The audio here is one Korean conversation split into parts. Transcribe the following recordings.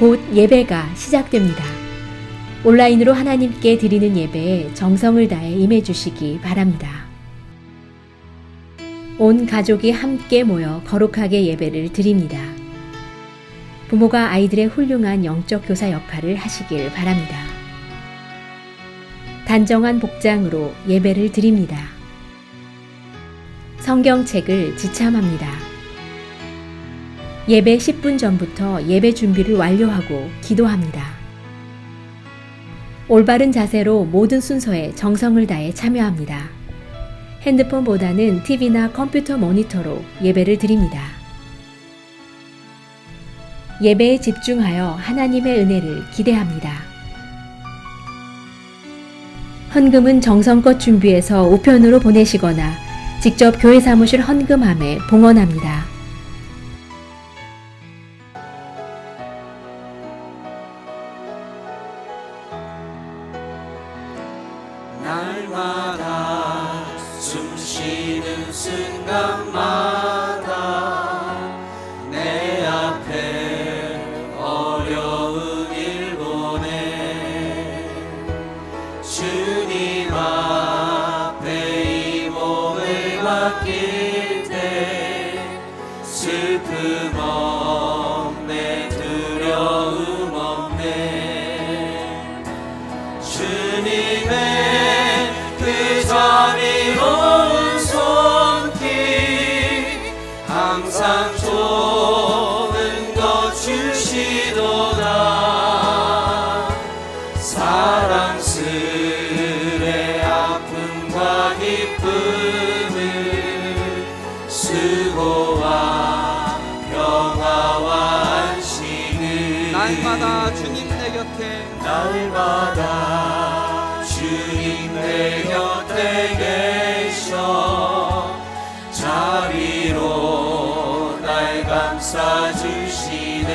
곧 예배가 시작됩니다. 온라인으로 하나님께 드리는 예배에 정성을 다해 임해 주시기 바랍니다. 온 가족이 함께 모여 거룩하게 예배를 드립니다. 부모가 아이들의 훌륭한 영적 교사 역할을 하시길 바랍니다. 단정한 복장으로 예배를 드립니다. 성경책을 지참합니다. 예배 10분 전부터 예배 준비를 완료하고 기도합니다. 올바른 자세로 모든 순서에 정성을 다해 참여합니다. 핸드폰보다는 TV나 컴퓨터 모니터로 예배를 드립니다. 예배에 집중하여 하나님의 은혜를 기대합니다. 헌금은 정성껏 준비해서 우편으로 보내시거나 직접 교회 사무실 헌금함에 봉헌합니다. 날마다 숨쉬는 순간마다 내 앞에 어려운 일 보내 주님 앞에 이 몸을 맡길 때 슬픔 없네 두려움 없네 주님의 그 자비로운 손길 항상 좋은 것 주시도다 사랑스레 아픔과 기쁨을 수고와 평화와 안식을 날마다 주님 내 곁에 날마다 주님 내 곁에 계셔 자비로 날 감싸주시네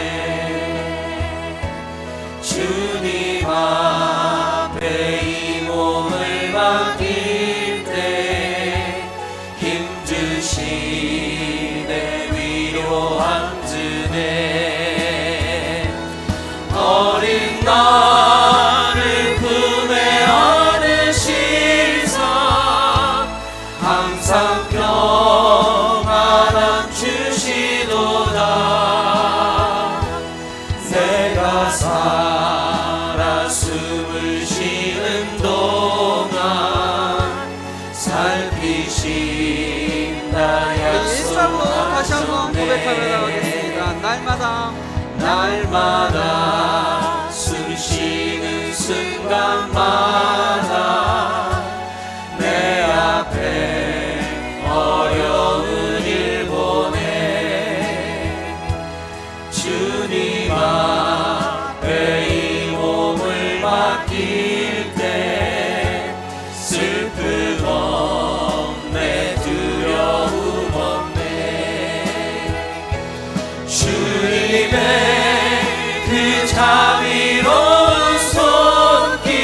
주님 앞에 이 몸을 맡길 때 힘주시네 위로함 주네 어린 나를 품에 안으시사 항상 평안함 주시도다 내가 살아 숨을 쉬는 동안 살피신 나 일절로 다시 한번 고백하며 약속하셨네 나가겠습니다. 날마다 숨 쉬는 순간마다 내 앞에 어려운 일 보내 주님 앞에 이 몸을 맡길 때 슬픔 없네 두려움 없네 주님의 그 자비로운 손길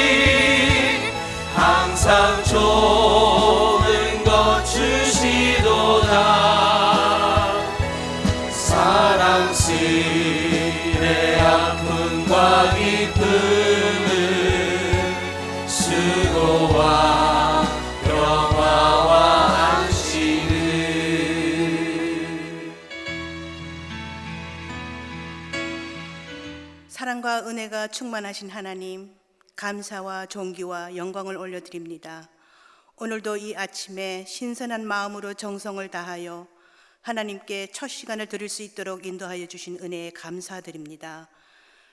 항상 좋은 것 주시도다 사랑스레 아픔과 기쁨을 수고와 평화와 안식을 사랑과 은혜가 충만하신 하나님, 감사와 존귀와 영광을 올려드립니다. 오늘도 이 아침에 신선한 마음으로 정성을 다하여 하나님께 첫 시간을 드릴 수 있도록 인도하여 주신 은혜에 감사드립니다.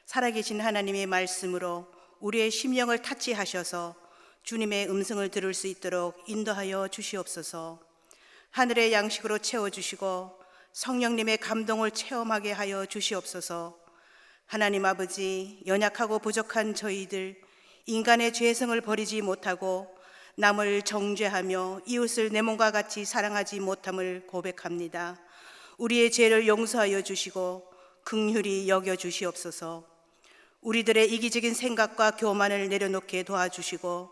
살아계신 하나님의 말씀으로 우리의 심령을 타치하셔서 주님의 음성을 들을 수 있도록 인도하여 주시옵소서. 하늘의 양식으로 채워주시고 성령님의 감동을 체험하게 하여 주시옵소서. 하나님 아버지, 연약하고 부족한 저희들, 인간의 죄성을 버리지 못하고 남을 정죄하며 이웃을 내 몸과 같이 사랑하지 못함을 고백합니다. 우리의 죄를 용서하여 주시고 긍휼히 여겨 주시옵소서. 우리들의 이기적인 생각과 교만을 내려놓게 도와주시고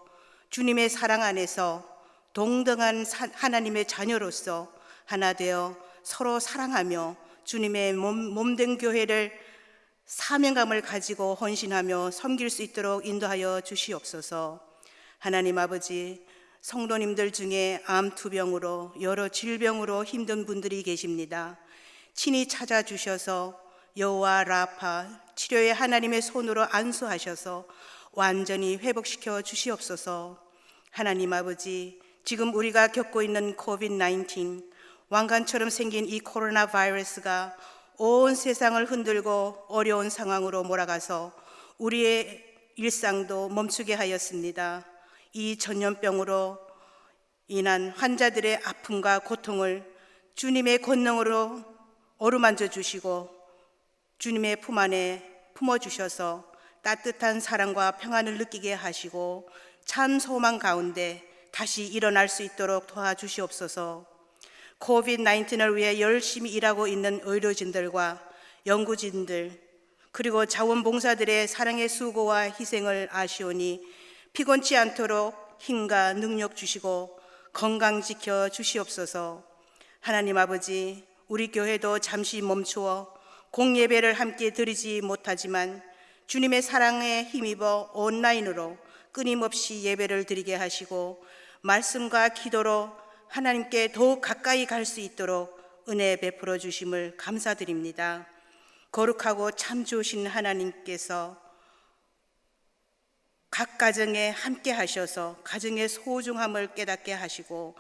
주님의 사랑 안에서 동등한 하나님의 자녀로서 하나 되어 서로 사랑하며 주님의 몸된 교회를 사명감을 가지고 헌신하며 섬길 수 있도록 인도하여 주시옵소서. 하나님 아버지, 성도님들 중에 암 투병으로 여러 질병으로 힘든 분들이 계십니다. 친히 찾아주셔서 여호와 라파 치료의 하나님의 손으로 안수하셔서 완전히 회복시켜 주시옵소서. 하나님 아버지, 지금 우리가 겪고 있는 코비드-19 왕관처럼 생긴 이 코로나 바이러스가 온 세상을 흔들고 어려운 상황으로 몰아가서 우리의 일상도 멈추게 하였습니다. 이 전염병으로 인한 환자들의 아픔과 고통을 주님의 권능으로 어루만져 주시고 주님의 품 안에 품어주셔서 따뜻한 사랑과 평안을 느끼게 하시고 참 소망 가운데 다시 일어날 수 있도록 도와주시옵소서. 코비드-19을 위해 열심히 일하고 있는 의료진들과 연구진들 그리고 자원봉사들의 사랑의 수고와 희생을 아시오니 피곤치 않도록 힘과 능력 주시고 건강 지켜 주시옵소서. 하나님 아버지, 우리 교회도 잠시 멈추어 공예배를 함께 드리지 못하지만 주님의 사랑에 힘입어 온라인으로 끊임없이 예배를 드리게 하시고 말씀과 기도로 하나님께 더욱 가까이 갈 수 있도록 은혜 베풀어 주심을 감사드립니다. 거룩하고 참 좋으신 하나님께서 각 가정에 함께 하셔서 가정의 소중함을 깨닫게 하시고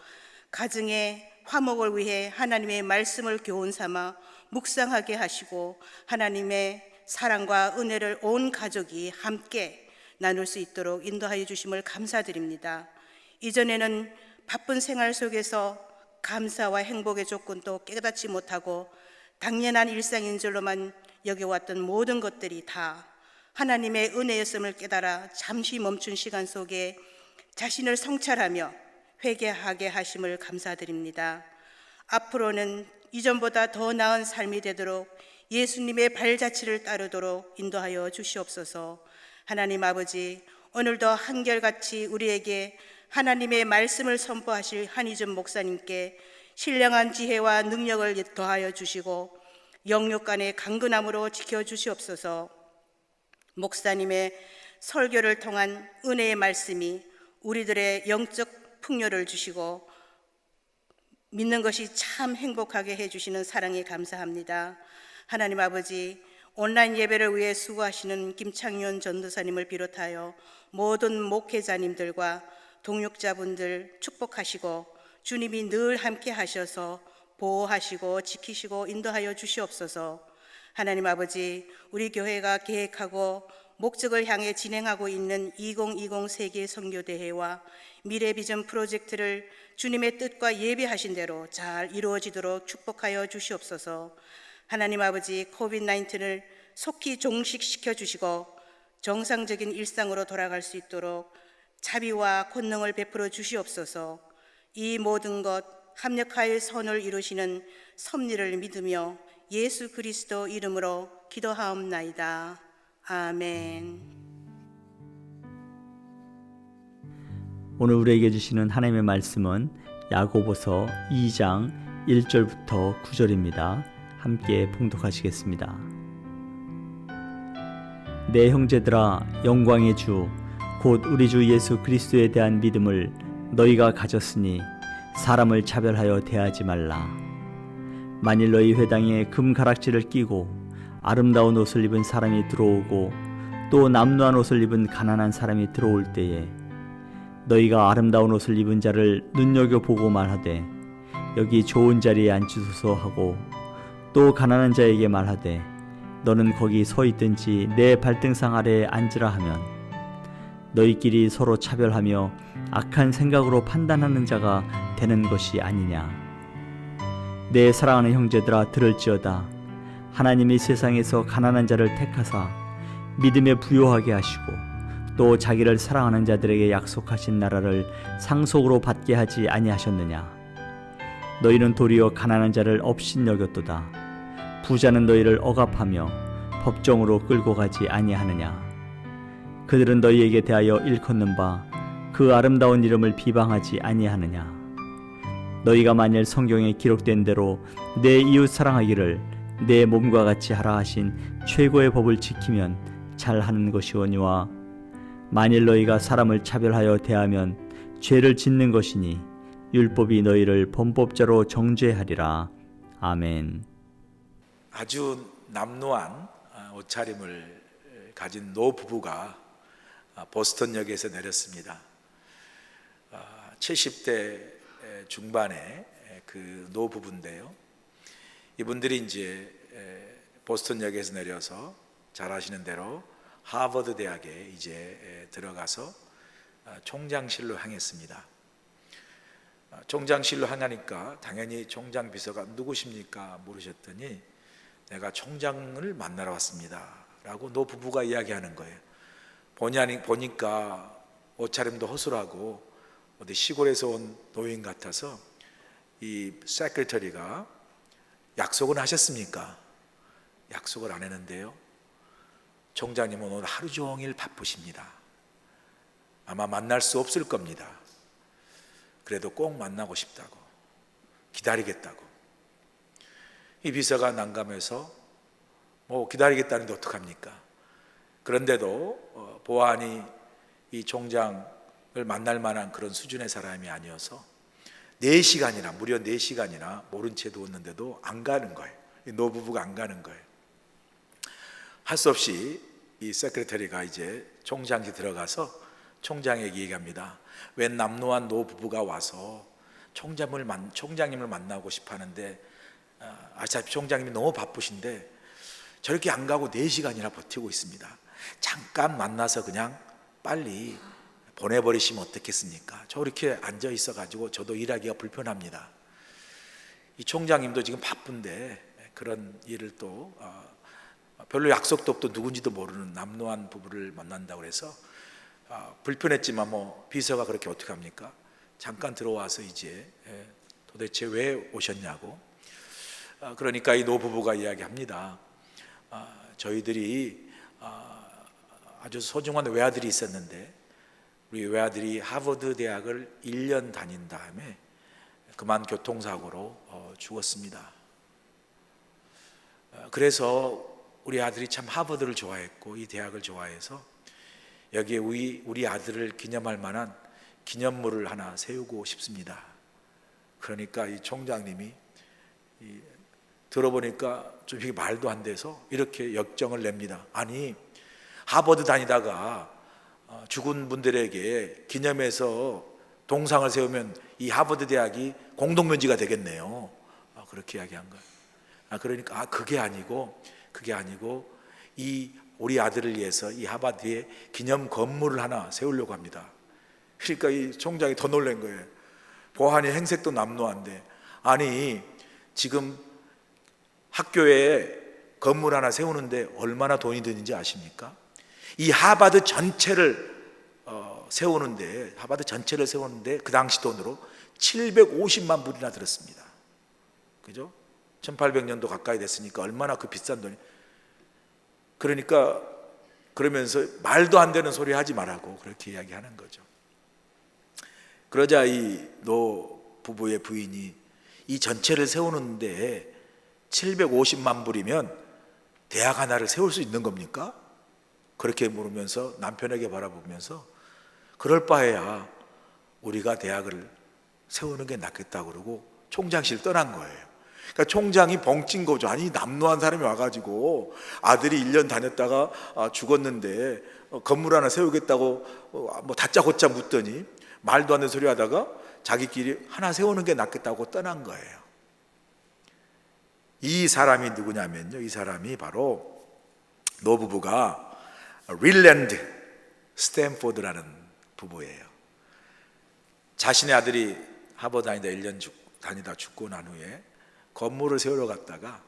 가정의 화목을 위해 하나님의 말씀을 교훈 삼아 묵상하게 하시고 하나님의 사랑과 은혜를 온 가족이 함께 나눌 수 있도록 인도하여 주심을 감사드립니다. 이전에는 바쁜 생활 속에서 감사와 행복의 조건도 깨닫지 못하고 당연한 일상인 줄로만 여겨왔던 모든 것들이 다 하나님의 은혜였음을 깨달아 잠시 멈춘 시간 속에 자신을 성찰하며 회개하게 하심을 감사드립니다. 앞으로는 이전보다 더 나은 삶이 되도록 예수님의 발자취를 따르도록 인도하여 주시옵소서. 하나님 아버지, 오늘도 한결같이 우리에게 하나님의 말씀을 선포하실 한희준 목사님께 신령한 지혜와 능력을 더하여 주시고 영육간의 강건함으로 지켜주시옵소서. 목사님의 설교를 통한 은혜의 말씀이 우리들의 영적 풍요를 주시고 믿는 것이 참 행복하게 해주시는 사랑에 감사합니다. 하나님 아버지, 온라인 예배를 위해 수고하시는 김창윤 전도사님을 비롯하여 모든 목회자님들과 동역자분들 축복하시고 주님이 늘 함께 하셔서 보호하시고 지키시고 인도하여 주시옵소서. 하나님 아버지, 우리 교회가 계획하고 목적을 향해 진행하고 있는 2020 세계 선교대회와 미래비전 프로젝트를 주님의 뜻과 예비하신 대로 잘 이루어지도록 축복하여 주시옵소서. 하나님 아버지, 코비드-19을 속히 종식시켜 주시고 정상적인 일상으로 돌아갈 수 있도록 자비와 권능을 베풀어 주시옵소서. 이 모든 것 합력하여 선을 이루시는 섭리를 믿으며 예수 그리스도 이름으로 기도하옵나이다. 아멘. 오늘 우리에게 주시는 하나님의 말씀은 야고보서 2장 1절부터 9절입니다. 함께 봉독하시겠습니다. 내 형제들아, 영광의 주 곧 우리 주 예수 그리스도에 대한 믿음을 너희가 가졌으니 사람을 차별하여 대하지 말라. 만일 너희 회당에 금가락지를 끼고 아름다운 옷을 입은 사람이 들어오고 또 남루한 옷을 입은 가난한 사람이 들어올 때에 너희가 아름다운 옷을 입은 자를 눈여겨보고 말하되 여기 좋은 자리에 앉으소서 하고 또 가난한 자에게 말하되 너는 거기 서 있든지 내 발등상 아래에 앉으라 하면 너희끼리 서로 차별하며 악한 생각으로 판단하는 자가 되는 것이 아니냐. 내 사랑하는 형제들아, 들을지어다. 하나님이 세상에서 가난한 자를 택하사 믿음에 부요하게 하시고 또 자기를 사랑하는 자들에게 약속하신 나라를 상속으로 받게 하지 아니하셨느냐. 너희는 도리어 가난한 자를 업신여겼도다. 부자는 너희를 억압하며 법정으로 끌고 가지 아니하느냐. 그들은 너희에게 대하여 일컫는 바 그 아름다운 이름을 비방하지 아니하느냐. 너희가 만일 성경에 기록된 대로 내 이웃 사랑하기를 내 몸과 같이 하라 하신 최고의 법을 지키면 잘하는 것이오니와 만일 너희가 사람을 차별하여 대하면 죄를 짓는 것이니 율법이 너희를 범법자로 정죄하리라. 아멘. 아주 남루한 옷차림을 가진 노 부부가 보스턴역에서 내렸습니다. 70대 중반의 그 노 부부인데요. 이분들이 이제 보스턴역에서 내려서 잘 아시는 대로 하버드 대학에 이제 들어가서 총장실로 향했습니다. 총장실로 향하니까 당연히 총장 비서가 누구십니까? 물으셨더니 내가 총장을 만나러 왔습니다 라고 노 부부가 이야기하는 거예요. 보니까 옷차림도 허술하고 어디 시골에서 온 노인 같아서 이 세크리터리가 약속은 하셨습니까? 약속을 안 했는데요. 총장님은 오늘 하루 종일 바쁘십니다. 아마 만날 수 없을 겁니다. 그래도 꼭 만나고 싶다고, 기다리겠다고. 이 비서가 난감해서 기다리겠다는데 어떡합니까? 그런데도 보안이 이 총장을 만날 만한 그런 수준의 사람이 아니어서 4시간이나 무려 4시간이나 모른 채 두었는데도 안 가는 거예요. 이 노부부가 안 가는 거예요. 할 수 없이 이 세크레터리가 이제 총장실 들어가서 총장에게 얘기합니다. 웬 남루한 노부부가 와서 총장님을 만나고 싶어 하는데 아시다시피 총장님이 너무 바쁘신데 저렇게 안 가고 4시간이나 버티고 있습니다. 잠깐 만나서 그냥 빨리 보내버리시면 어떻겠습니까? 저렇게 앉아 있어가지고 저도 일하기가 불편합니다. 이 총장님도 지금 바쁜데 그런 일을 또 별로 약속도 없고 누군지도 모르는 남루한 부부를 만난다고 해서 불편했지만 비서가 그렇게 어떻게 합니까? 잠깐 들어와서 이제 도대체 왜 오셨냐고. 그러니까 이 노부부가 이야기합니다. 저희들이 아주 소중한 외아들이 있었는데 우리 외아들이 하버드 대학을 1년 다닌 다음에 그만 교통사고로 죽었습니다. 그래서 우리 아들이 참 하버드를 좋아했고 이 대학을 좋아해서 여기에 우리 아들을 기념할 만한 기념물을 하나 세우고 싶습니다. 그러니까 이 총장님이 들어보니까 좀 이게 말도 안 돼서 이렇게 역정을 냅니다. 아니, 하버드 다니다가 죽은 분들에게 기념해서 동상을 세우면 이 하버드 대학이 공동묘지가 되겠네요. 그렇게 이야기한 거예요. 그러니까 그게 아니고 이 우리 아들을 위해서 이 하버드에 기념 건물을 하나 세우려고 합니다. 그러니까 이 총장이 더 놀란 거예요. 보안이 행색도 남루한데 아니 지금 학교에 건물 하나 세우는데 얼마나 돈이 드는지 아십니까? 이 하버드 전체를 세우는데 그 당시 돈으로 750만 불이나 들었습니다. 그죠? 1800년도 가까이 됐으니까 얼마나 그 비싼 돈이. 그러니까 그러면서 말도 안 되는 소리 하지 말라고 그렇게 이야기하는 거죠. 그러자 이 노 부부의 부인이 이 전체를 세우는데 750만 불이면 대학 하나를 세울 수 있는 겁니까? 그렇게 물으면서 남편에게 바라보면서 그럴 바에야 우리가 대학을 세우는 게 낫겠다고 그러고 총장실 떠난 거예요. 그러니까 총장이 벙찐 거죠. 아니 남루한 사람이 와가지고 아들이 1년 다녔다가 죽었는데 건물 하나 세우겠다고 다짜고짜 묻더니 말도 안 되는 소리 하다가 자기끼리 하나 세우는 게 낫겠다고 떠난 거예요. 이 사람이 누구냐면요, 이 사람이 바로 노부부가 릴랜드 스탠포드라는 부부예요. 자신의 아들이 하버드 다니다 1년 다니다 죽고 난 후에 건물을 세우러 갔다가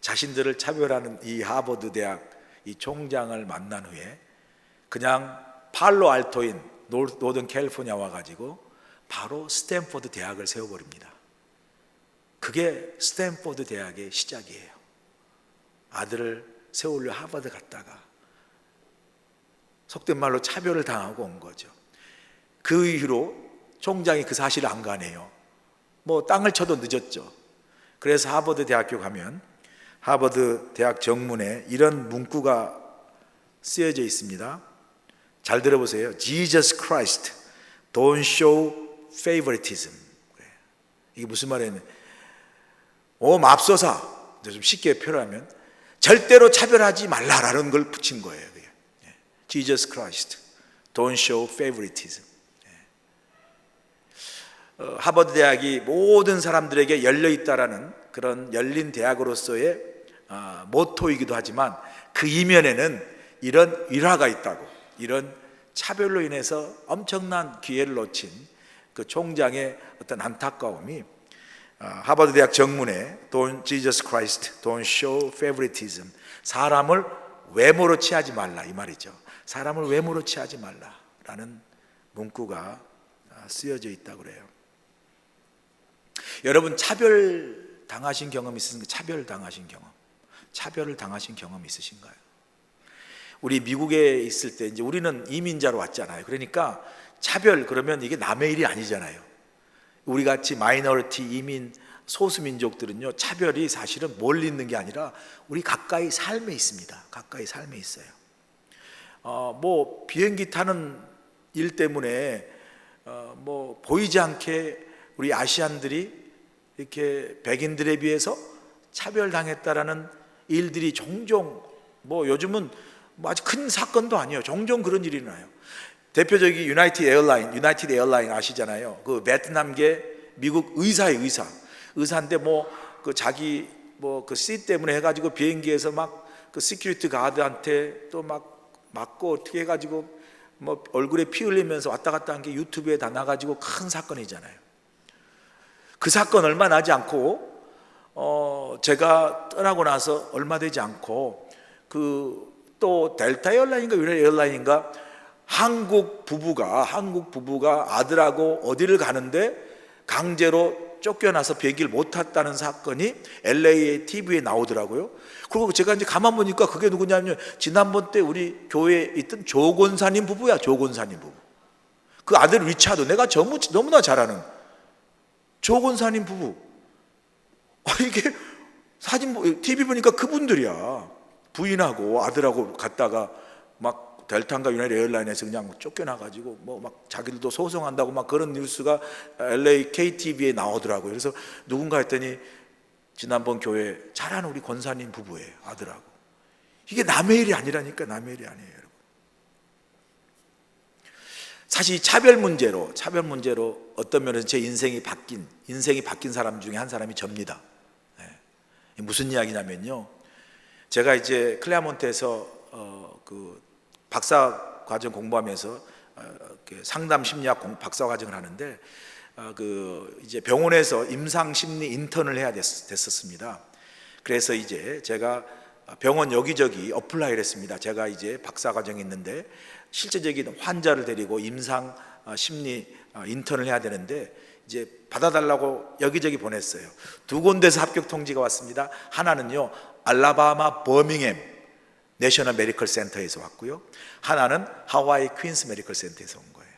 자신들을 차별하는 이 하버드 대학 이 총장을 만난 후에 그냥 팔로 알토인 노던 캘리포니아 와가지고 바로 스탠포드 대학을 세워버립니다. 그게 스탠포드 대학의 시작이에요. 아들을 세우려 하버드 갔다가 속된 말로 차별을 당하고 온 거죠. 그 이후로 총장이 그 사실을 안 가네요. 땅을 쳐도 늦었죠. 그래서 하버드 대학교 가면 하버드 대학 정문에 이런 문구가 쓰여져 있습니다. 잘 들어보세요. Jesus Christ, don't show favoritism. 이게 무슨 말이냐면 맙소사, 좀 쉽게 표현하면 절대로 차별하지 말라라는 걸 붙인 거예요. Jesus Christ, don't show favoritism. 하버드 대학이 모든 사람들에게 열려 있다라는 그런 열린 대학으로서의 모토이기도 하지만 그 이면에는 이런 일화가 있다고, 이런 차별로 인해서 엄청난 기회를 놓친 그 총장의 어떤 안타까움이 하버드 대학 정문에 Don't Jesus Christ, don't show favoritism. 사람을 외모로 취하지 말라 이 말이죠. 사람을 외모로 취하지 말라라는 문구가 쓰여져 있다고 그래요. 여러분 차별 당하신 경험 있으신가요? 차별 당하신 경험. 차별을 당하신 경험 있으신가요? 우리 미국에 있을 때 이제 우리는 이민자로 왔잖아요. 그러니까 차별 그러면 이게 남의 일이 아니잖아요. 우리 같이 마이너리티 이민 소수 민족들은요, 차별이 사실은 멀리 있는 게 아니라 우리 가까이 삶에 있습니다. 가까이 삶에 있어요. 뭐 비행기 타는 일 때문에 뭐 보이지 않게 우리 아시안들이 이렇게 백인들에 비해서 차별당했다라는 일들이 종종, 뭐 요즘은 뭐 아주 큰 사건도 아니에요. 종종 그런 일이 나요. 대표적인 유나이티드 에어라인 아시잖아요. 그 베트남계 미국 의사의 의사인데 뭐 그 자기 뭐 그 씨 때문에 해가지고 비행기에서 막 그 시큐리티 가드한테 또 막 맞고 어떻게 해가지고 뭐 얼굴에 피 흘리면서 왔다 갔다 한 게 유튜브에 다 나가지고 큰 사건이잖아요. 그 사건 얼마 나지 않고 제가 떠나고 나서 얼마 되지 않고 그 또 델타 에어라인인가 유나이티드 에어라인인가 한국 부부가 아들하고 어디를 가는데 강제로 쫓겨나서 비행기를 못 탔다는 사건이 LA TV에 나오더라고요. 그리고 제가 이제 가만 보니까 그게 누구냐면 지난번 때 우리 교회에 있던 조 권사님 부부야. 조 권사님 부부. 그 아들 리차드, 내가 너무나 잘 아는 조 권사님 부부. 이게 사진 TV 보니까 그분들이야. 부인하고 아들하고 갔다가 막 델타인가 유나이티드 에어라인에서 그냥 쫓겨나가지고 뭐 막 자기들도 소송한다고 막 그런 뉴스가 LA KTV에 나오더라고요. 그래서 누군가 했더니 지난번 교회 잘 아는 우리 권사님 부부예요. 아들하고. 이게 남의 일이 아니라니까. 남의 일이 아니에요, 여러분. 사실 이 차별 문제로 어떤 면에서 제 인생이 바뀐 사람 중에 한 사람이 접니다. 무슨 이야기냐면요, 제가 이제 클레아몬트에서 그 박사 과정 공부하면서 상담 심리학 박사 과정을 하는데 그 이제 병원에서 임상 심리 인턴을 해야 됐었습니다. 그래서 이제 제가 병원 여기저기 어플라이를 했습니다. 제가 이제 박사 과정이 있는데 실제적인 환자를 데리고 임상 심리 인턴을 해야 되는데 이제 받아달라고 여기저기 보냈어요. 두 군데서 합격 통지가 왔습니다. 하나는요, 알라바마 버밍햄 내셔널 메디컬 센터에서 왔고요. 하나는 하와이 퀸스 메디컬 센터에서 온 거예요.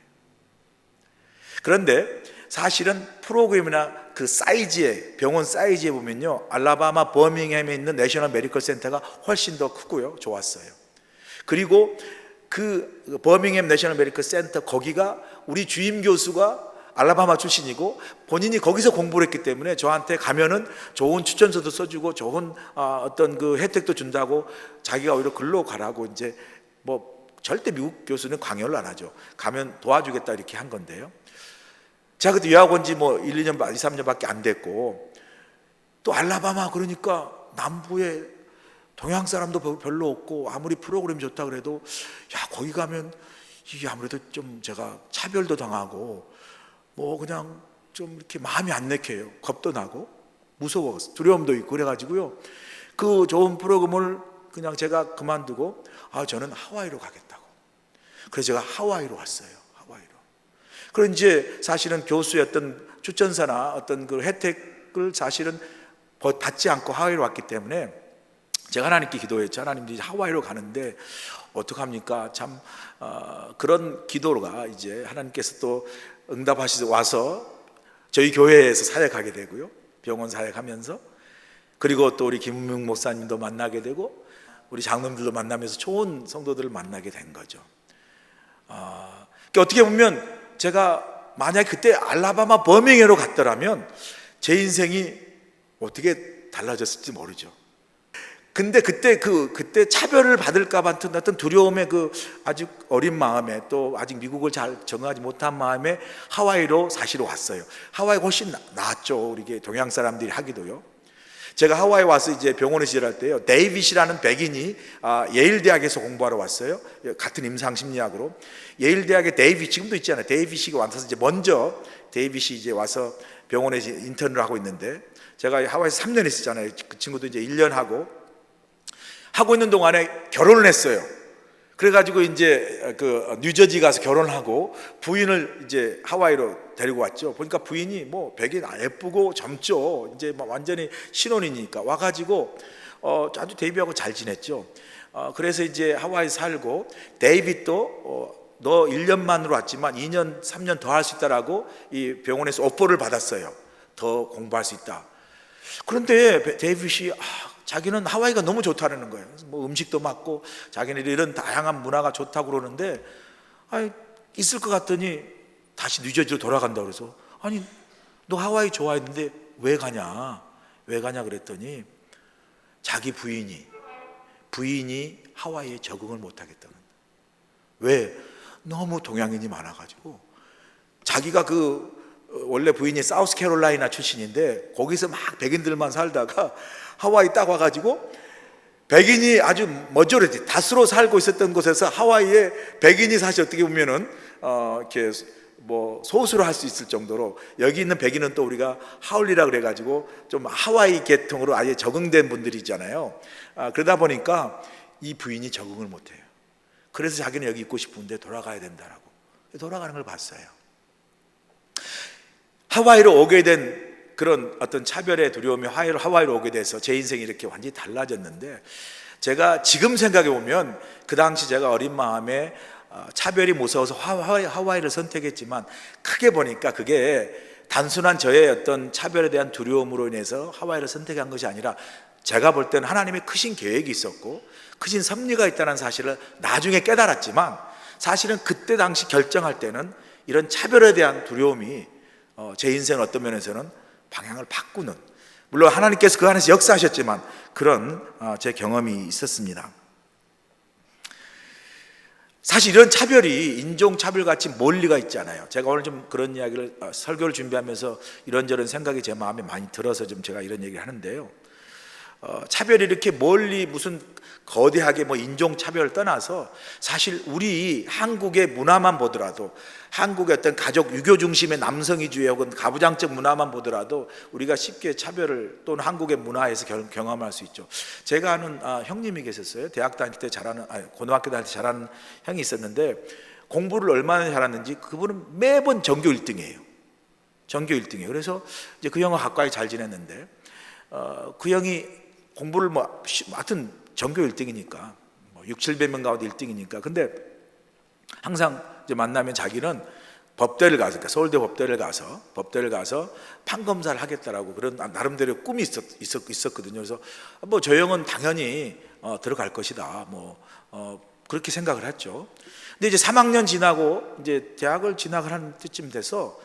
그런데 사실은 프로그램이나 그 사이즈에, 병원 사이즈에 보면요, 알라바마 버밍햄에 있는 내셔널 메디컬 센터가 훨씬 더 크고요, 좋았어요. 그리고 그 버밍햄 내셔널 메디컬 센터 거기가 우리 주임 교수가 알라바마 출신이고 본인이 거기서 공부를 했기 때문에 저한테 가면은 좋은 추천서도 써주고 좋은 어떤 그 혜택도 준다고, 자기가 오히려 글로 가라고, 이제 뭐 절대 미국 교수는 강요를 안 하죠. 가면 도와주겠다 이렇게 한 건데요. 제가 그때 유학 온 지 뭐 1, 2년, 2, 3년밖에 안 됐고, 또 알라바마 그러니까 남부에 동양 사람도 별로 없고 아무리 프로그램이 좋다 그래도 야, 거기 가면 이게 아무래도 좀 제가 차별도 당하고 뭐 그냥 좀 이렇게 마음이 안 내켜요. 겁도 나고 무서워, 두려움도 있고 그래가지고요, 그 좋은 프로그램을 그냥 제가 그만두고 저는 하와이로 가겠다고. 그래서 제가 하와이로 왔어요. 하와이로. 그런 이제 사실은 교수의 어떤 추천사나 어떤 그 혜택을 사실은 받지 않고 하와이로 왔기 때문에 제가 하나님께 기도했죠. 하나님, 이제 하와이로 가는데 어떡합니까? 참 그런 기도가 이제 하나님께서 또 응답하시서 와서 저희 교회에서 사역하게 되고요, 병원 사역하면서. 그리고 또 우리 김은명 목사님도 만나게 되고 우리 장로님들도 만나면서 좋은 성도들을 만나게 된 거죠. 그러니까 어떻게 보면 제가 만약에 그때 알라바마 버밍웨이로 갔더라면 제 인생이 어떻게 달라졌을지 모르죠. 근데 그때 차별을 받을까 봐 어떤 두려움의 그 아직 어린 마음에, 또 아직 미국을 잘 적응하지 못한 마음에 하와이로 사실 왔어요. 하와이가 훨씬 나았죠. 우리 동양 사람들이 하기도요. 제가 하와이 와서 이제 병원에서 일할 때요, 데이빗이라는 백인이 예일 대학에서 공부하러 왔어요. 같은 임상 심리학으로. 예일 대학의 데이빗, 지금도 있잖아요. 데이빗이 와서 이제 먼저 데이빗이 이제 와서 병원에서 인턴을 하고 있는데, 제가 하와이에서 3년 있었잖아요. 그 친구도 이제 1년 하고 있는 동안에 결혼을 했어요. 그래가지고 이제 그 뉴저지 가서 결혼하고 부인을 이제 하와이로 데리고 왔죠. 보니까 부인이 뭐 백인 예쁘고 젊죠. 이제 막 완전히 신혼이니까 와가지고 아주 데이비하고 잘 지냈죠. 그래서 이제 하와이 살고, 데이빗도 너 1년만으로 왔지만 2년 3년 더 할 수 있다라고 이 병원에서 오퍼를 받았어요. 더 공부할 수 있다. 그런데 데이빗이 자기는 하와이가 너무 좋다는 거예요. 뭐 음식도 맞고 자기는 이런 다양한 문화가 좋다고 그러는데, 있을 것 같더니 다시 뉴저지로 돌아간다고 그래서, 아니 너 하와이 좋아했는데 왜 가냐 그랬더니 자기 부인이 하와이에 적응을 못 하겠다는 거예요. 왜? 너무 동양인이 많아가지고. 자기가 원래 부인이 사우스캐롤라이나 출신인데 거기서 막 백인들만 살다가 하와이 딱 와가지고 백인이 아주 머저리티 다수로 살고 있었던 곳에서 하와이에 백인이 사실 어떻게 보면은 이렇게 뭐 소수로 할 수 있을 정도로, 여기 있는 백인은 또 우리가 하울리라 그래가지고 좀 하와이 계통으로 아예 적응된 분들이 있잖아요. 그러다 보니까 이 부인이 적응을 못해요. 그래서 자기는 여기 있고 싶은데 돌아가야 된다라고 돌아가는 걸 봤어요. 하와이로 오게 된 그런 어떤 차별의 두려움이 하와이로 오게 돼서 제 인생이 이렇게 완전히 달라졌는데, 제가 지금 생각해 보면 그 당시 제가 어린 마음에 차별이 무서워서 하와이를 선택했지만, 크게 보니까 그게 단순한 저의 어떤 차별에 대한 두려움으로 인해서 하와이를 선택한 것이 아니라, 제가 볼 때는 하나님의 크신 계획이 있었고 크신 섭리가 있다는 사실을 나중에 깨달았지만, 사실은 그때 당시 결정할 때는 이런 차별에 대한 두려움이 제 인생을 어떤 면에서는 방향을 바꾸는, 물론 하나님께서 그 안에서 역사하셨지만 그런 제 경험이 있었습니다. 사실 이런 차별이 인종차별같이 멀리가 있잖아요. 제가 오늘 좀 그런 이야기를 설교를 준비하면서 이런저런 생각이 제 마음에 많이 들어서 좀 제가 이런 얘기를 하는데요. 차별이 이렇게 멀리 무슨 거대하게 뭐 인종차별을 떠나서, 사실 우리 한국의 문화만 보더라도, 한국의 어떤 가족 유교 중심의 남성이주의 혹은 가부장적 문화만 보더라도 우리가 쉽게 차별을, 또는 한국의 문화에서 경험할 수 있죠. 제가 아는 형님이 계셨어요. 대학 다닐 때 고등학교 다닐 때 잘하는 형이 있었는데, 공부를 얼마나 잘하는지 그분은 매번 전교 1등이에요. 전교 1등이에요. 그래서 이제 그 형과 가까이 잘 지냈는데, 그 형이 공부를 하여튼 전교 1등이니까 600-700명 가운데 1등이니까, 근데 항상 이제 만나면 자기는 법대를 가서, 그러니까 서울대 법대를 가서 판검사를 하겠다라고 그런 나름대로 꿈이 있었거든요. 그래서 뭐 저 형은 당연히 들어갈 것이다, 그렇게 생각을 했죠. 근데 이제 3학년 지나고 이제 대학을 진학을 한 때쯤 돼서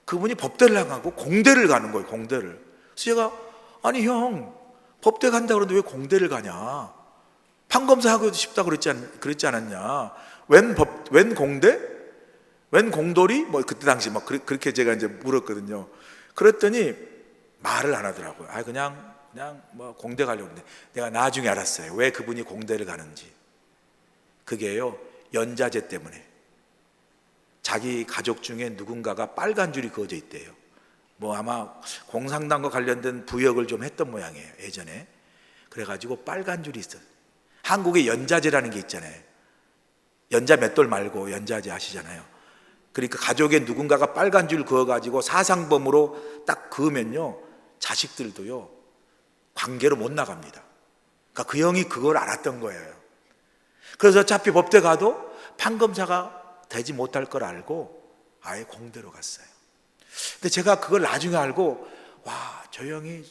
그분이 법대를 나가고 공대를 가는 거예요. 공대를. 그래서 제가, 아니 형, 법대 간다고 그러는데 왜 공대를 가냐? 판검사 하고 싶다고 그랬지 않았냐? 웬 공대? 웬 공돌이? 그때 당시 그렇게 제가 이제 물었거든요. 그랬더니 말을 안 하더라고요. 그냥 공대 가려고 했는데, 내가 나중에 알았어요. 왜 그분이 공대를 가는지. 그게요, 연자제 때문에. 자기 가족 중에 누군가가 빨간 줄이 그어져 있대요. 아마 공산당과 관련된 부역을 좀 했던 모양이에요, 예전에. 그래가지고 빨간 줄이 있어요. 한국에 연자제라는 게 있잖아요. 연자 맷돌 말고 연자제 아시잖아요. 그러니까 가족에 누군가가 빨간 줄 그어가지고 사상범으로 딱 그으면요, 자식들도요 관계로 못 나갑니다. 그러니까 그 형이 그걸 알았던 거예요. 그래서 어차피 법대 가도 판검사가 되지 못할 걸 알고 아예 공대로 갔어요. 근데 제가 그걸 나중에 알고, 와, 저 형이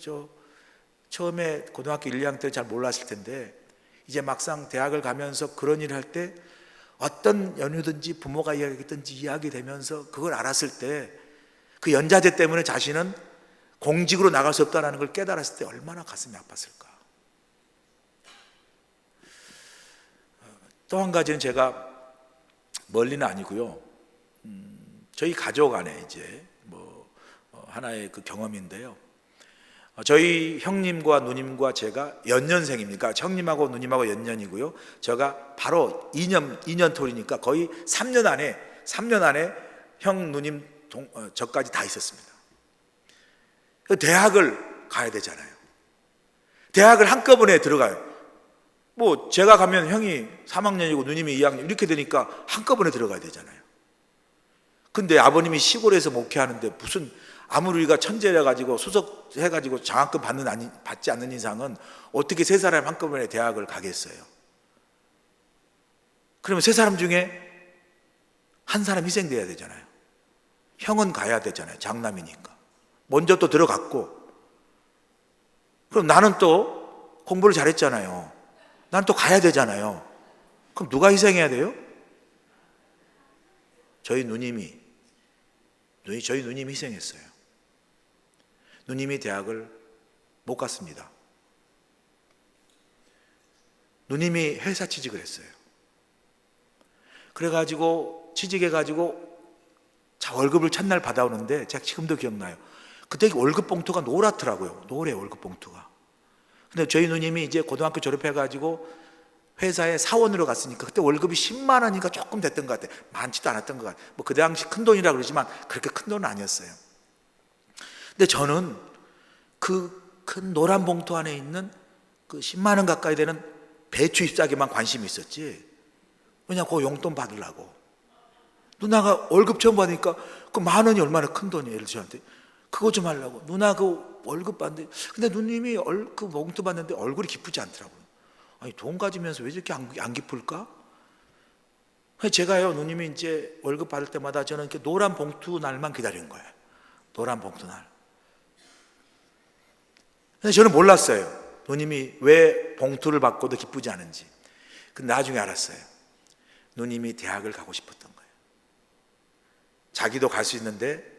처음에 고등학교 1, 2학년 때 잘 몰랐을 텐데 이제 막상 대학을 가면서 그런 일을 할 때 어떤 연유든지 부모가 이야기했든지 이야기되면서 그걸 알았을 때 그 연자제 때문에 자신은 공직으로 나갈 수 없다는 걸 깨달았을 때 얼마나 가슴이 아팠을까. 또 한 가지는 제가 멀리는 아니고요. 저희 가족 안에 이제 하나의 그 경험인데요. 저희 형님과 누님과 제가 연년생입니까? 형님하고 누님하고 연년이고요. 제가 바로 2년 터이니까 거의 3년 안에 형, 누님, 저까지 다 있었습니다. 대학을 가야 되잖아요. 대학을 한꺼번에 들어가요. 제가 가면 형이 3학년이고 누님이 2학년 이렇게 되니까 한꺼번에 들어가야 되잖아요. 근데 아버님이 시골에서 목회하는데 무슨 아무리 우리가 천재라 가지고 수석해 가지고 장학금 받지 않는 이상은 어떻게 세 사람 한꺼번에 대학을 가겠어요? 그러면 세 사람 중에 한 사람 희생돼야 되잖아요. 형은 가야 되잖아요. 장남이니까. 먼저 또 들어갔고. 그럼 나는 또 공부를 잘했잖아요. 난 또 가야 되잖아요. 그럼 누가 희생해야 돼요? 저희 누님이 희생했어요. 누님이 대학을 못 갔습니다. 누님이 회사 취직을 했어요. 그래가지고 취직해가지고 월급을 첫날 받아오는데 제가 지금도 기억나요. 그때 월급 봉투가 노랗더라고요. 노래 월급 봉투가. 근데 저희 누님이 이제 고등학교 졸업해가지고 회사에 사원으로 갔으니까 그때 월급이 10만 원인가 조금 됐던 것 같아요. 많지도 않았던 것 같아요. 그 당시 큰 돈이라고 그러지만 그렇게 큰 돈은 아니었어요. 근데 저는 그 큰 노란 봉투 안에 있는 그 10만 원 가까이 되는 배추 잎사귀만 관심이 있었지. 왜냐, 그거 용돈 받으려고. 누나가 월급 처음 받으니까 그 만 원이 얼마나 큰 돈이에요, 저한테. 그거 좀 하려고. 누나 그 월급 받는데, 근데 누님이 그 봉투 받는데 얼굴이 기쁘지 않더라고요. 아니, 돈 가지면서 왜 이렇게 안 기쁠까? 제가요, 누님이 이제 월급 받을 때마다 저는 이렇게 노란 봉투 날만 기다린 거예요. 노란 봉투 날. 근데 저는 몰랐어요. 누님이 왜 봉투를 받고도 기쁘지 않은지. 근데 나중에 알았어요. 누님이 대학을 가고 싶었던 거예요. 자기도 갈 수 있는데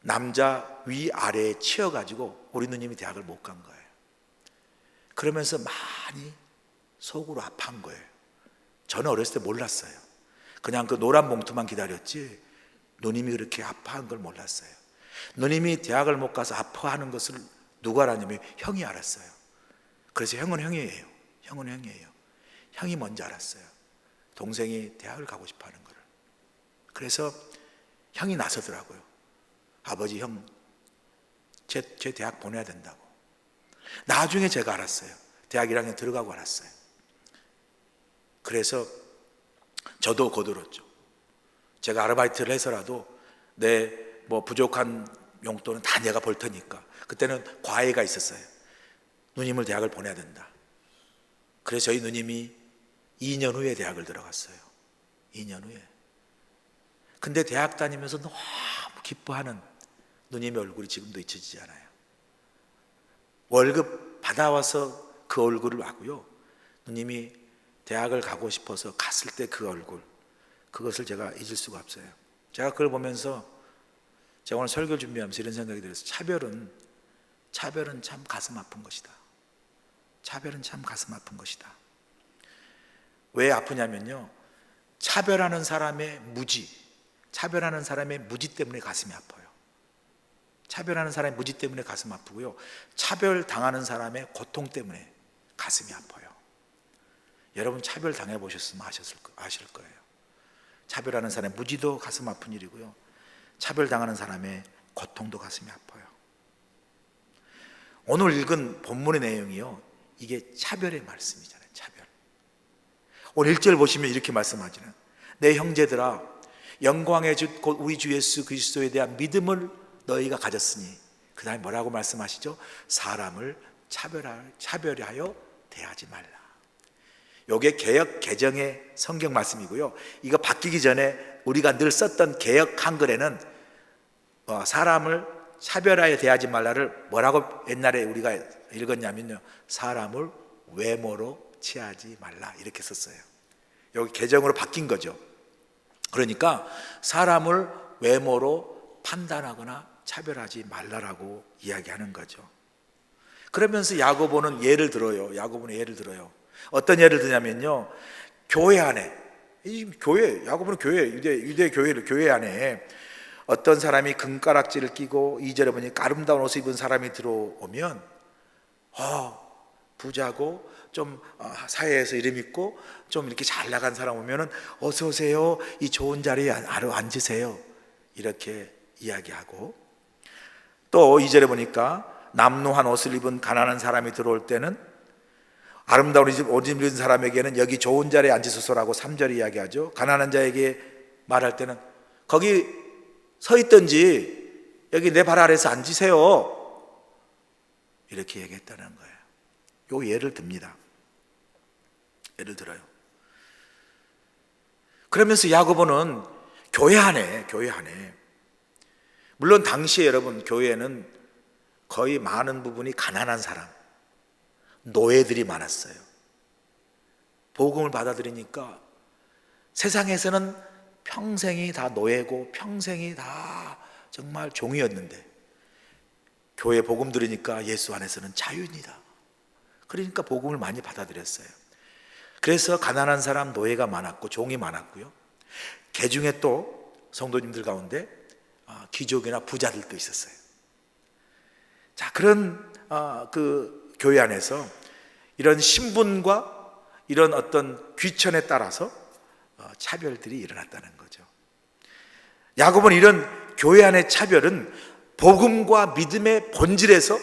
남자 위아래에 치여가지고 우리 누님이 대학을 못 간 거예요. 그러면서 많이 속으로 아파한 거예요. 저는 어렸을 때 몰랐어요. 그냥 그 노란 봉투만 기다렸지 누님이 그렇게 아파한 걸 몰랐어요. 누님이 대학을 못 가서 아파하는 것을 누가 알았냐면 형이 알았어요. 그래서 형은 형이에요. 형이 먼저 알았어요. 동생이 대학을 가고 싶어하는 거를. 그래서 형이 나서더라고요. 아버지, 형 제 대학 보내야 된다고. 나중에 제가 알았어요. 대학 1학년 들어가고 알았어요. 그래서 저도 거들었죠. 제가 아르바이트를 해서라도 내 부족한 용돈은 다 내가 벌 테니까. 그때는 과외가 있었어요. 누님을 대학을 보내야 된다. 그래서 저희 누님이 2년 후에 대학을 들어갔어요. 2년 후에. 근데 대학 다니면서 너무 기뻐하는 누님의 얼굴이 지금도 잊혀지지 않아요. 월급 받아와서 그 얼굴을 하고요. 누님이 대학을 가고 싶어서 갔을 때 그 얼굴, 그것을 제가 잊을 수가 없어요. 제가 그걸 보면서 제가 오늘 설교를 준비하면서 이런 생각이 들었어요. 차별은 참 가슴 아픈 것이다. 차별은 참 가슴 아픈 것이다. 왜 아프냐면요, 차별하는 사람의 무지 때문에 가슴이 아파요. 차별하는 사람의 무지 때문에 가슴 아프고요, 차별당하는 사람의 고통 때문에 가슴이 아파요. 여러분 차별 당해보셨으면 아실 거예요. 차별하는 사람의 무지도 가슴 아픈 일이고요, 차별당하는 사람의 고통도 가슴이 아파요. 오늘 읽은 본문의 내용이요, 이게 차별의 말씀이잖아요. 차별. 오늘 1절 보시면 이렇게 말씀하지는, 내 형제들아, 영광의 주 곧 우리 주 예수 그리스도에 대한 믿음을 너희가 가졌으니, 그 다음에 뭐라고 말씀하시죠? 사람을 차별하여 대하지 말라. 요게 개역 개정의 성경 말씀이고요, 이거 바뀌기 전에 우리가 늘 썼던 개역 한글에는 사람을 차별하여 대하지 말라를 뭐라고 옛날에 우리가 읽었냐면요, 사람을 외모로 취하지 말라 이렇게 썼어요. 여기 개정으로 바뀐 거죠. 그러니까 사람을 외모로 판단하거나 차별하지 말라라고 이야기하는 거죠. 그러면서 야고보는 예를 들어요. 어떤 예를 드냐면요, 교회 안에, 야고보는 유대 교회를 교회 안에 어떤 사람이 금가락지를 끼고 2절에 보니까 아름다운 옷을 입은 사람이 들어오면 부자고 좀 사회에서 이름 있고 좀 이렇게 잘 나간 사람 오면은 어서 오세요, 이 좋은 자리에 앉으세요 이렇게 이야기하고, 또 2절에 보니까 남루한 옷을 입은 가난한 사람이 들어올 때는 아름다운 옷을 입은 사람에게는 여기 좋은 자리에 앉으소서라고 3절에 이야기하죠. 가난한 자에게 말할 때는 거기 서 있든지 여기 내 발 아래서 앉으세요 이렇게 얘기했다는 거예요. 요 예를 듭니다. 예를 들어요. 그러면서 야고보는 교회 안에 물론 당시에 여러분 교회에는 거의 많은 부분이 가난한 사람, 노예들이 많았어요. 복음을 받아들이니까 세상에서는 평생이 다 노예고 평생이 다 정말 종이었는데 교회 복음 들으니까 예수 안에서는 자유입니다. 그러니까 복음을 많이 받아들였어요. 그래서 가난한 사람, 노예가 많았고 종이 많았고요. 그 중에 또 성도님들 가운데 귀족이나 부자들도 있었어요. 자, 그런 그 교회 안에서 이런 신분과 이런 어떤 귀천에 따라서 차별들이 일어났다는 거죠. 야고보는 이런 교회 안의 차별은 복음과 믿음의 본질에서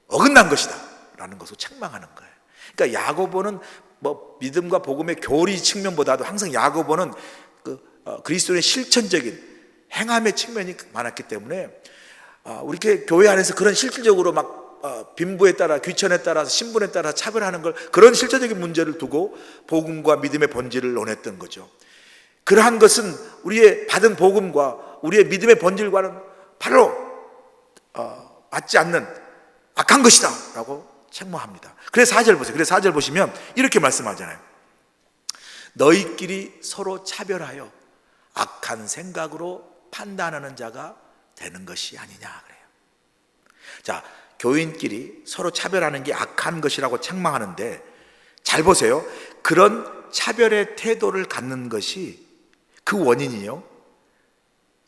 어긋난 것이다 라는 것을 책망하는 거예요. 그러니까 야고보는 뭐 믿음과 복음의 교리 측면보다도 항상 야고보는 그리스도의 실천적인 행함의 측면이 많았기 때문에 우리 교회 안에서 그런 실질적으로 막 빈부에 따라 귀천에 따라서 신분에 따라 차별하는 걸, 그런 실제적인 문제를 두고 복음과 믿음의 본질을 논했던 거죠. 그러한 것은 우리의 받은 복음과 우리의 믿음의 본질과는 바로 맞지 않는 악한 것이다 라고 책망합니다. 그래서 4절 보세요. 그래서 4절 보시면 이렇게 말씀하잖아요. 너희끼리 서로 차별하여 악한 생각으로 판단하는 자가 되는 것이 아니냐 그래요. 자, 교인끼리 서로 차별하는 게 악한 것이라고 책망하는데 잘 보세요. 그런 차별의 태도를 갖는 것이 그 원인이요,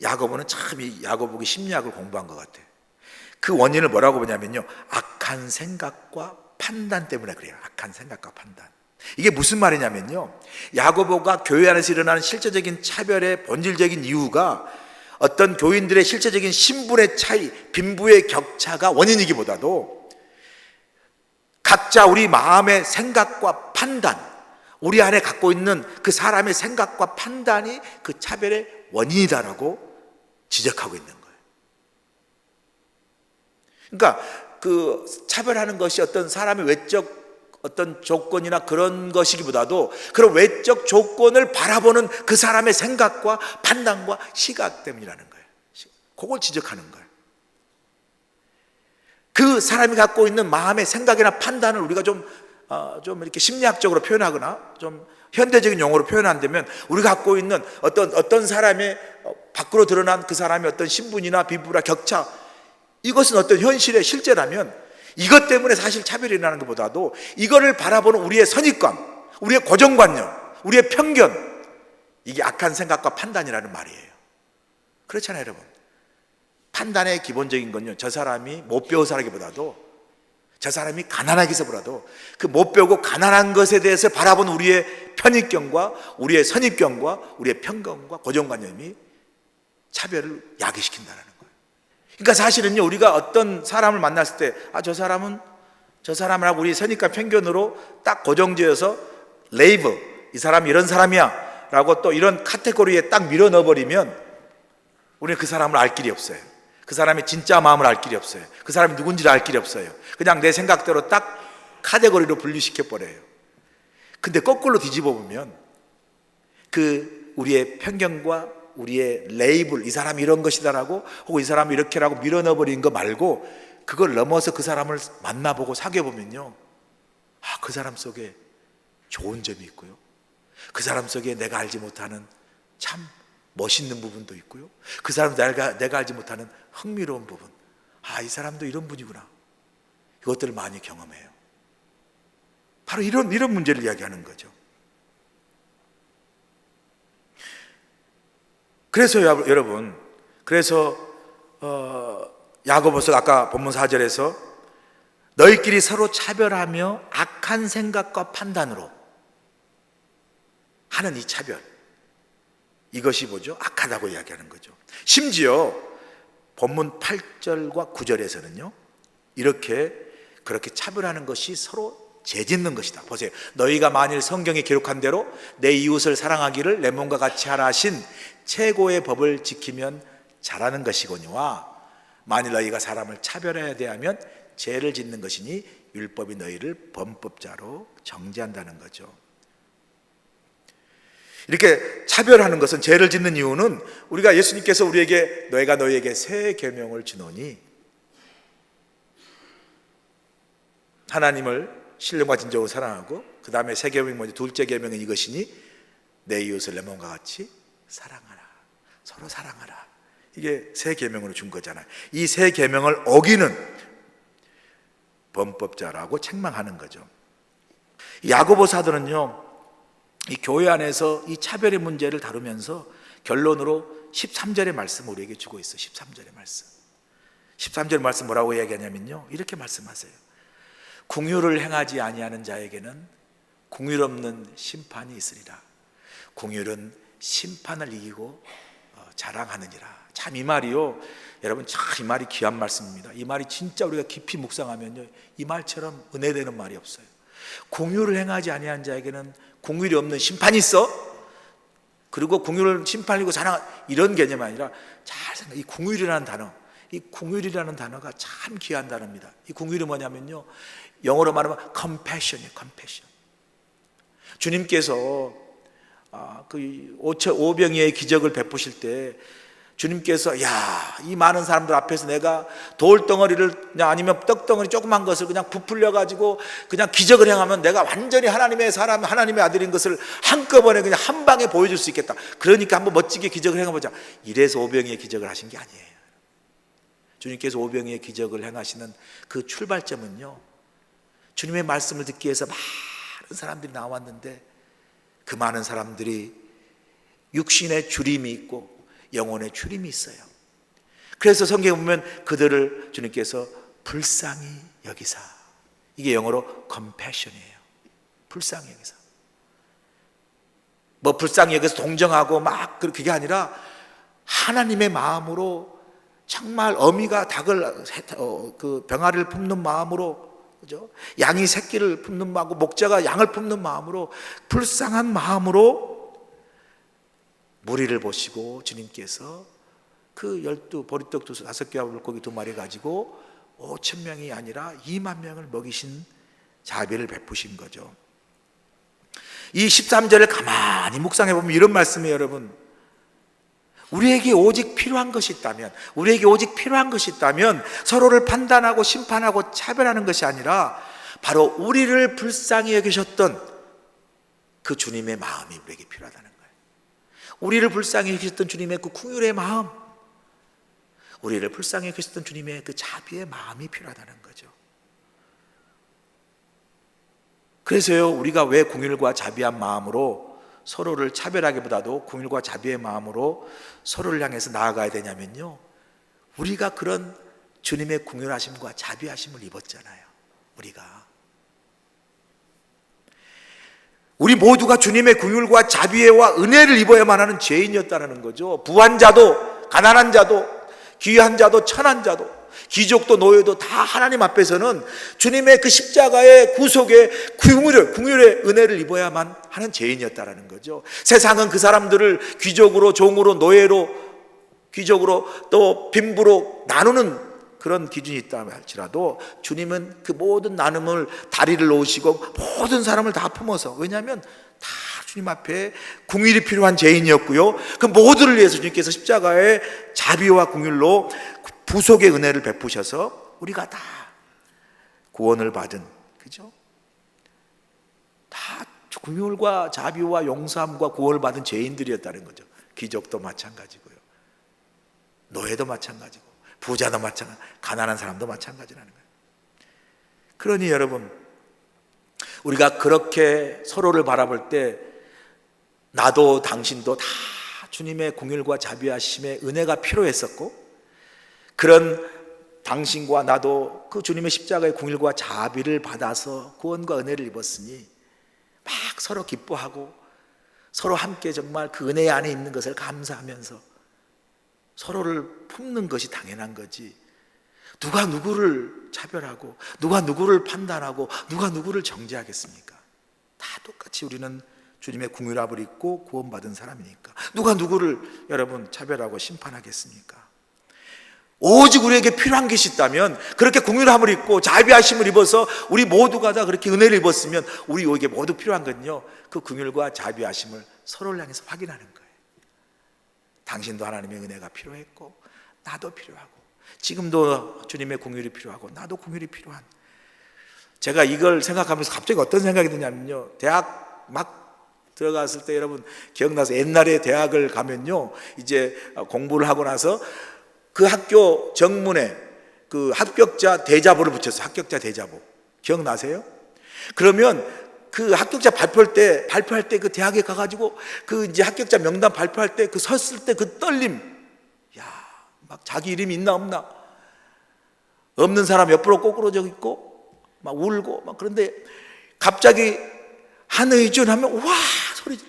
야고보는 참 이 야고보기 심리학을 공부한 것 같아요. 그 원인을 뭐라고 보냐면요, 악한 생각과 판단 때문에 그래요. 악한 생각과 판단. 이게 무슨 말이냐면요, 야고보가 교회 안에서 일어나는 실제적인 차별의 본질적인 이유가 어떤 교인들의 실제적인 신분의 차이, 빈부의 격차가 원인이기보다도 각자 우리 마음의 생각과 판단, 우리 안에 갖고 있는 그 사람의 생각과 판단이 그 차별의 원인이다라고 지적하고 있는 거예요. 그러니까 그 차별하는 것이 어떤 사람의 외적 어떤 조건이나 그런 것이기보다도 그런 외적 조건을 바라보는 그 사람의 생각과 판단과 시각 때문이라는 거예요. 그걸 지적하는 거예요. 그 사람이 갖고 있는 마음의 생각이나 판단을 우리가 좀 이렇게 심리학적으로 표현하거나 좀 현대적인 용어로 표현한다면, 우리가 갖고 있는 어떤 사람의 밖으로 드러난 그 사람의 어떤 신분이나 비부나 격차, 이것은 어떤 현실의 실제라면 이것 때문에 사실 차별이 일어나는 것보다도 이거를 바라보는 우리의 선입관, 우리의 고정관념, 우리의 편견, 이게 악한 생각과 판단이라는 말이에요. 그렇잖아요 여러분. 판단의 기본적인 건요, 저 사람이 못 배워서라기보다도 저 사람이 가난하기서보다도 그 못 배우고 가난한 것에 대해서 바라보는 우리의 편입견과 우리의 선입견과 우리의 편견과 고정관념이 차별을 야기시킨다는 거예요. 그러니까 사실은요, 우리가 어떤 사람을 만났을 때 저 사람하고 우리 선입관 편견으로 딱 고정지어서 레이블, 이 사람이 이런 사람이야 라고 또 이런 카테고리에 딱 밀어 넣어버리면 우리는 그 사람을 알 길이 없어요. 그 사람의 진짜 마음을 알 길이 없어요. 그 사람이 누군지를 알 길이 없어요. 그냥 내 생각대로 딱 카테고리로 분류시켜버려요. 근데 거꾸로 뒤집어 보면 그 우리의 편견과 우리의 레이블, 이 사람이 이런 것이다라고, 혹은 이 사람이 이렇게라고 밀어넣어버린 거 말고, 그걸 넘어서 그 사람을 만나보고 사귀어보면요, 그 사람 속에 좋은 점이 있고요, 그 사람 속에 내가 알지 못하는 참 멋있는 부분도 있고요, 그 사람 내가 알지 못하는 흥미로운 부분, 이 사람도 이런 분이구나, 이것들을 많이 경험해요. 바로 이런 문제를 이야기하는 거죠. 그래서 여러분, 야고보서 아까 본문 4절에서 너희끼리 서로 차별하며 악한 생각과 판단으로 하는 이 차별, 이것이 뭐죠? 악하다고 이야기하는 거죠. 심지어 본문 8절과 9절에서는요, 그렇게 차별하는 것이 서로 죄짓는 것이다. 보세요. 너희가 만일 성경에 기록한 대로 내 이웃을 사랑하기를 내 몸과 같이 하라 하신 최고의 법을 지키면 잘하는 것이거니와 만일 너희가 사람을 차별해야 대하면 죄를 짓는 것이니 율법이 너희를 범법자로 정죄한다는 거죠. 이렇게 차별하는 것은, 죄를 짓는 이유는 우리가 예수님께서 우리에게 내가 너희에게 새 계명을 주노니, 하나님을 신령과 진정으로 사랑하고, 그 다음에 새 계명이 뭐지? 둘째 계명은 이것이니 내 이웃을 내 몸과 같이 사랑하라. 서로 사랑하라. 이게 새 계명으로 준 거잖아요. 이 새 계명을 어기는 범법자라고 책망하는 거죠. 야고보 사도는요, 이 교회 안에서 이 차별의 문제를 다루면서 결론으로 13절의 말씀 우리에게 주고 있어요. 13절의 말씀. 13절 말씀 뭐라고 이야기하냐면요, 이렇게 말씀하세요. 긍휼을 행하지 아니하는 자에게는 긍휼 없는 심판이 있으리라. 긍휼은 심판을 이기고 자랑하느니라. 참 이 말이요, 여러분, 참 이 말이 귀한 말씀입니다. 이 말이 진짜 우리가 깊이 묵상하면요, 이 말처럼 은혜되는 말이 없어요. 긍휼을 행하지 아니한 자에게는 긍휼이 없는 심판이 있어. 그리고 긍휼을 심판이고 자랑, 이런 개념이 아니라, 잘 생각해. 이 긍휼이라는 단어, 이 긍휼이라는 단어가 참 귀한 단어입니다. 이 긍휼이 뭐냐면요, 영어로 말하면 compassion이에요. compassion. 주님께서 그 오병이의 기적을 베푸실 때 주님께서 이 많은 사람들 앞에서 내가 돌덩어리를 그냥, 아니면 떡덩어리 조그만 것을 그냥 부풀려 가지고 그냥 기적을 행하면 내가 완전히 하나님의 사람, 하나님의 아들인 것을 한꺼번에 그냥 한 방에 보여줄 수 있겠다. 그러니까 한번 멋지게 기적을 행해보자. 이래서 오병이의 기적을 하신 게 아니에요. 주님께서 오병이의 기적을 행하시는 그 출발점은요, 주님의 말씀을 듣기 위해서 많은 사람들이 나왔는데, 그 많은 사람들이 육신의 주림이 있고 영혼의 주림이 있어요. 그래서 성경에 보면 그들을 주님께서 불쌍히 여기사, 이게 영어로 compassion이에요. 불쌍히 여기사. 뭐 불쌍히 여기서 동정하고 막 그게 아니라 하나님의 마음으로, 정말 어미가 닭을 그 병아리를 품는 마음으로, 그죠? 양이 새끼를 품는 마음으로, 목자가 양을 품는 마음으로, 불쌍한 마음으로 무리를 보시고 주님께서 그 12 보리떡 5개와 물고기 2마리 가지고 5,000명이 아니라 2만 명을 먹이신 자비를 베푸신 거죠. 이 13절을 가만히 묵상해 보면 이런 말씀이에요, 여러분. 우리에게 오직 필요한 것이 있다면, 서로를 판단하고 심판하고 차별하는 것이 아니라 바로 우리를 불쌍히 여기셨던 그 주님의 마음이 우리에게 필요하다는 거예요. 우리를 불쌍히 여기셨던 주님의 그 긍휼의 마음, 우리를 불쌍히 여기셨던 주님의 그 자비의 마음이 필요하다는 거죠. 그래서요, 우리가 왜 긍휼과 자비한 마음으로 서로를 차별하기보다도 긍휼과 자비의 마음으로 서로를 향해서 나아가야 되냐면요, 우리가 그런 주님의 긍휼하심과 자비하심을 입었잖아요. 우리 모두가 주님의 긍휼과 자비와 은혜를 입어야만 하는 죄인이었다는 거죠. 부한 자도 가난한 자도 귀한 자도 천한 자도 귀족도 노예도 다 하나님 앞에서는 주님의 그 십자가의 구속의 긍휼의 은혜를 입어야만 하는 죄인이었다는 거죠. 세상은 그 사람들을 귀족으로, 종으로, 노예로, 귀족으로 또 빈부로 나누는 그런 기준이 있다 할지라도 주님은 그 모든 나눔을 다리를 놓으시고 모든 사람을 다 품어서, 왜냐하면 다 주님 앞에 긍휼이 필요한 죄인이었고요. 그 모두를 위해서 주님께서 십자가의 자비와 긍휼로 부속의 은혜를 베푸셔서 우리가 다 구원을 받은, 그죠? 다 긍휼과 자비와 용서함과 구원을 받은 죄인들이었다는 거죠. 귀족도 마찬가지고요, 노예도 마찬가지고, 부자도 마찬가지, 가난한 사람도 마찬가지라는 거예요. 그러니 여러분, 우리가 그렇게 서로를 바라볼 때 나도 당신도 다 주님의 긍휼과 자비하심의 은혜가 필요했었고, 그런 당신과 나도 그 주님의 십자가의 긍휼과 자비를 받아서 구원과 은혜를 입었으니 막 서로 기뻐하고 서로 함께 정말 그 은혜 안에 있는 것을 감사하면서 서로를 품는 것이 당연한 거지, 누가 누구를 차별하고 누가 누구를 판단하고 누가 누구를 정죄하겠습니까? 다 똑같이 우리는 주님의 긍휼함을 입고 구원받은 사람이니까 누가 누구를 여러분 차별하고 심판하겠습니까? 오직 우리에게 필요한 것이 있다면, 그렇게 긍휼함을 입고 자비하심을 입어서 우리 모두가 다 그렇게 은혜를 입었으면 우리에게 모두 필요한 건요, 그 긍휼과 자비하심을 서로를 향해서 확인하는 거예요. 당신도 하나님의 은혜가 필요했고 나도 필요하고, 지금도 주님의 긍휼이 필요하고 나도 긍휼이 필요한. 제가 이걸 생각하면서 갑자기 어떤 생각이 드냐면요, 대학 막 들어갔을 때 여러분 기억나서 옛날에 대학을 가면요, 이제 공부를 하고 나서 그 학교 정문에 그 합격자 대자보를 붙였어요. 합격자 대자보 기억나세요? 그러면 그 합격자 발표할 때 그 대학에 가가지고 그 이제 합격자 명단 발표할 때 그 섰을 때 그 떨림, 야, 막 자기 이름이 있나 없나, 없는 사람 옆으로 꼬꾸러져 있고 막 울고 막. 그런데 갑자기 한의준 하면 와 소리 질.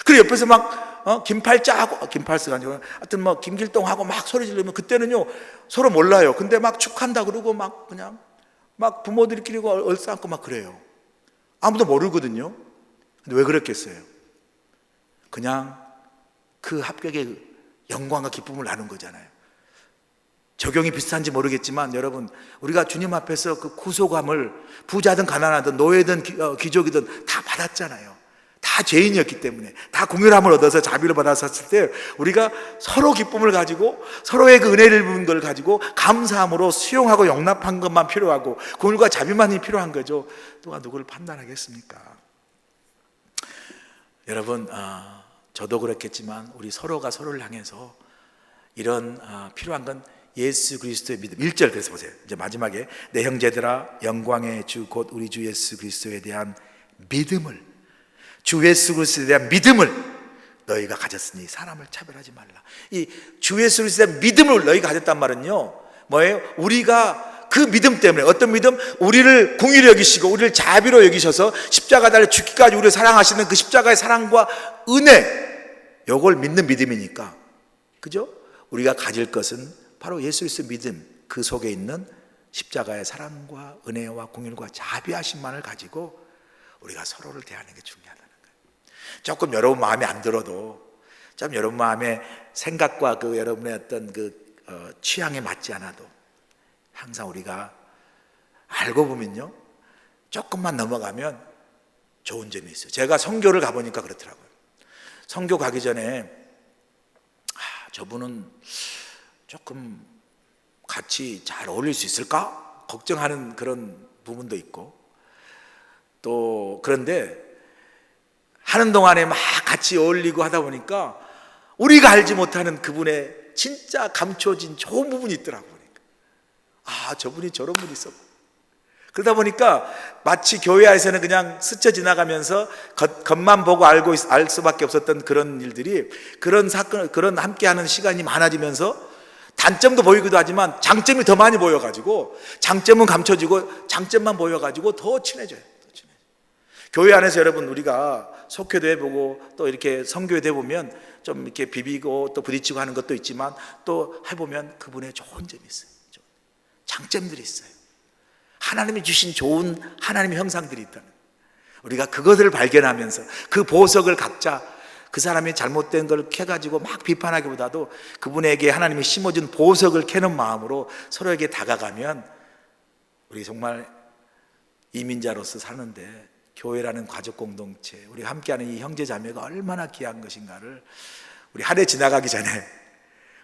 그리고 옆에서 막 김팔자하고, 김팔스가 아니고 하여튼 뭐 김길동하고 막 소리 지르면, 그때는요 서로 몰라요. 근데 막 축한다 그러고 막 그냥 막 부모들끼리 얼싸안고 막 그래요. 아무도 모르거든요. 근데 왜 그랬겠어요? 그냥 그 합격의 영광과 기쁨을 나눈 거잖아요. 적용이 비슷한지 모르겠지만 여러분, 우리가 주님 앞에서 그 구속함을 부자든 가난하든 노예든 귀족이든 다 받았잖아요. 다 죄인이었기 때문에 다 긍휼함을 얻어서 자비를 받았을 때 우리가 서로 기쁨을 가지고 서로의 그 은혜를 입은 걸 가지고 감사함으로 수용하고 용납한 것만 필요하고 긍휼과 자비만이 필요한 거죠. 누가 누구를 판단하겠습니까? 여러분, 저도 그렇겠지만 우리 서로가 서로를 향해서 이런 필요한 건 예수 그리스도의 믿음. 1절 그래서 보세요. 이제 마지막에 내 형제들아 영광의 주 곧 우리 주 예수 그리스도에 대한 믿음을, 주 예수 그리스도에 대한 믿음을 너희가 가졌으니 사람을 차별하지 말라. 이 주 예수 그리스도에 대한 믿음을 너희가 가졌단 말은요 뭐예요? 우리가 그 믿음 때문에, 어떤 믿음? 우리를 긍휼히 여기시고 우리를 자비로 여기셔서 십자가 달려 죽기까지 우리를 사랑하시는 그 십자가의 사랑과 은혜, 요걸 믿는 믿음이니까, 그죠? 우리가 가질 것은 바로 예수 그리스도 믿음, 그 속에 있는 십자가의 사랑과 은혜와 긍휼과 자비하심만을 가지고 우리가 서로를 대하는 게 중요하다는 거예요. 조금 여러분 마음에 안 들어도, 좀 여러분 마음에 생각과 그 여러분의 어떤 그 취향에 맞지 않아도 항상 우리가 알고 보면요 조금만 넘어가면 좋은 점이 있어요. 제가 선교를 가보니까 그렇더라고요. 선교 가기 전에 저분은 조금 같이 잘 어울릴 수 있을까? 걱정하는 그런 부분도 있고, 또 그런데 하는 동안에 막 같이 어울리고 하다 보니까 우리가 알지 못하는 그분의 진짜 감춰진 좋은 부분이 있더라고요. 저분이 저런 분이 있었고, 그러다 보니까 마치 교회 안에서는 그냥 스쳐 지나가면서 겉만 보고 알 수밖에 없었던 그런 일들이, 그런 사건, 그런 함께하는 시간이 많아지면서 단점도 보이기도 하지만 장점이 더 많이 보여가지고, 장점은 감춰지고 장점만 보여가지고 더 친해져요. 교회 안에서 여러분 우리가 속회도 해보고 또 이렇게 선교회도 해보면 좀 이렇게 비비고 또 부딪히고 하는 것도 있지만, 또 해보면 그분의 좋은 점이 있어요. 장점들이 있어요. 하나님이 주신 좋은 하나님의 형상들이 있다는, 우리가 그것을 발견하면서 그 보석을 각자, 그 사람이 잘못된 걸 캐가지고 막 비판하기보다도 그분에게 하나님이 심어준 보석을 캐는 마음으로 서로에게 다가가면 우리 정말 이민자로서 사는데 교회라는 가족 공동체, 우리 함께하는 이 형제 자매가 얼마나 귀한 것인가를 우리 한 해 지나가기 전에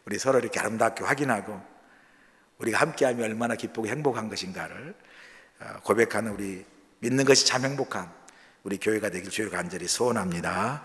우리 서로 이렇게 아름답게 확인하고 우리가 함께하면 얼마나 기쁘고 행복한 것인가를 고백하는 우리 믿는 것이 참 행복한 우리 교회가 되길 주여 간절히 소원합니다.